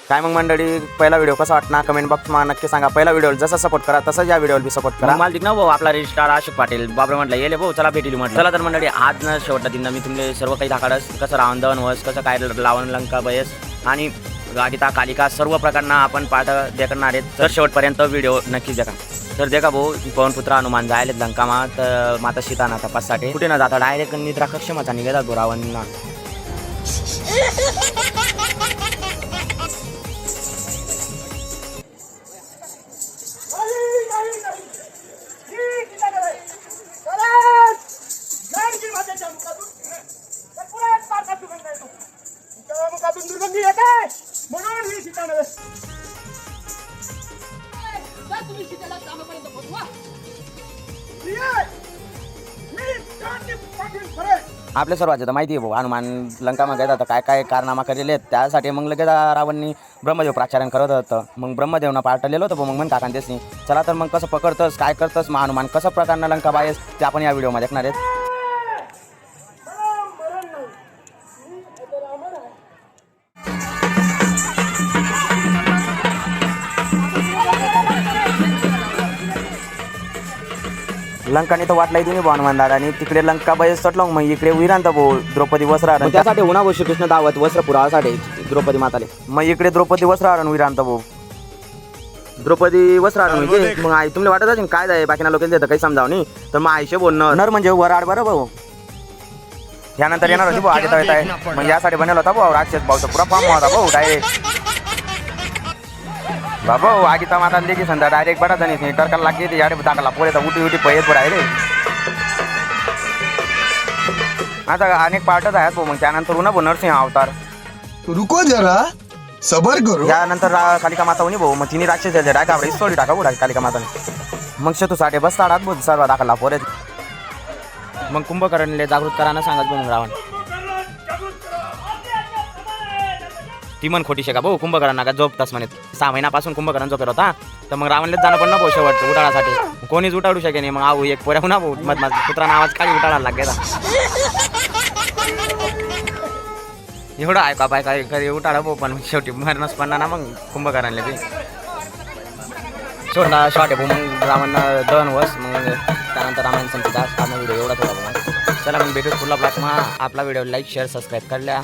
काय मग मंडळी, पहिला व्हिडिओ कसा वाटणार कमेंट बॉक्समध्ये नक्की सांगा. पहिला व्हिडिओ जसा सपोर्ट करा तसंच या व्हिडिओला बी सपोर्ट करा. माल दिख ना भाऊ आपला रजिस्ट्रार अशोक पाटील बाबरे म्हटलं येले भाऊ चला भेटील म्हटलं. चला तर मंडळी आज ना शेवटला दिन मी तुमले सर्व काही दाखवस कसं रावण दहन वस कसं काय लावण लंका बयस आणि गाडिता कालिका सर्व प्रकारना आपण पाठ देखणार आहेत. तर शेवटपर्यंत व्हिडिओ नक्कीच देखा. तर देखा भाऊ पवनपुत्र हनुमान जायले लंकामा तर माता सीताना तपाससाठी कुठे न जाता डायरेक्ट निद्रा कक्षमाचा निघाला गो रावणना. आपल्या सर्वांचं तर माहिती आहे भाऊ हनुमान लंकामा गेला तर काय काय कारनामा केलेले आहेत. त्यासाठी मग लगेच रावणनी ब्रह्मदेव प्राचारण करत होतं. मग ब्रह्मदेवना पाठवलेलं होतं मग मन काकान तेसनी. चला तर मग कसं पकडतंस काय करतंस मग हनुमान कसं प्रकारनं लंका बायस ते आपण या व्हिडिओमध्ये देखणार आहेत. लंकाने तर वाटलाय तुम्ही हनुमान दादानी तिकडे लंका बयस सटलो मग इकडे विरांत भाऊ द्रौपदी वस्त्रहरण त्यासाठी होणार भाऊ श्रीकृष्ण दावत वस्त्र पुरावासाठी द्रौपदी माताले. मग इकडे द्रौपदी वस्त्रहरण विरांत भाऊ द्रौपदी वस्त्रहरण म्हणजे मग आई तुम्हाला वाटत असेल काय जाय बाकीना लोकांना देतं काही समजाव नाही तर मग आईशे बोलणं नर म्हणजे वराड बरं भाऊ. यानंतर येणार होती भाऊ आगे येत आहे मग यासाठी बनवला होता भाऊ राक्षस भाऊचा पुरा फॉर्म होता भाऊ डायरेक्ट बाबा आगीता माता देखील संध्या डायरेक्ट बडा जाणीस नाही टरकाला लागते ते याडे दाखला पोळे उठी उठी पयत पर आहे रे. आता अनेक पार्टच आहेत भाऊ मग त्यानंतर उन्हा भाऊ नरसिंह अवतार रुको जरा सबर करो. यानंतर कालिका माता होणी भाऊ मग तिने राक्षस डाय का सोडी टाका भाऊ कालिका माताने. मग शतू साठी बसताडात भाऊ सर्व दाखला पोरे. मग कुंभकर्णीले जागृत करायला सांगत भाऊ मग रावण ती मन खोटी शेका भाऊ कुंभकर्ण का झोपतास म्हणे 6 महिन्यापासून कुंभकर्ण झोपेल होता तर मग रावणलेच जाणं पण ना भाऊ शेवटचं उठाळासाठी कोणीच उठाडू शके नाही. मग आऊ एक पोऱ्या ना भाऊ मध पुत्राना आवाज काढी उठाळा लागेला एवढं ऐका पाय काय कधी उठाडा भाऊ पण शेवटी मरणच पडणार ना मग कुंभकर्णले बी सोडला शॉट आहे भाऊ. मग रावण दहन वस मग त्यानंतर रामायण संपीचा व्हिडिओ एवढा थोडा भाऊ. चला मग भेटूच पुढला ब्लॉग. मग आपला व्हिडिओ लाईक शेअर सबस्क्राईब करल्या.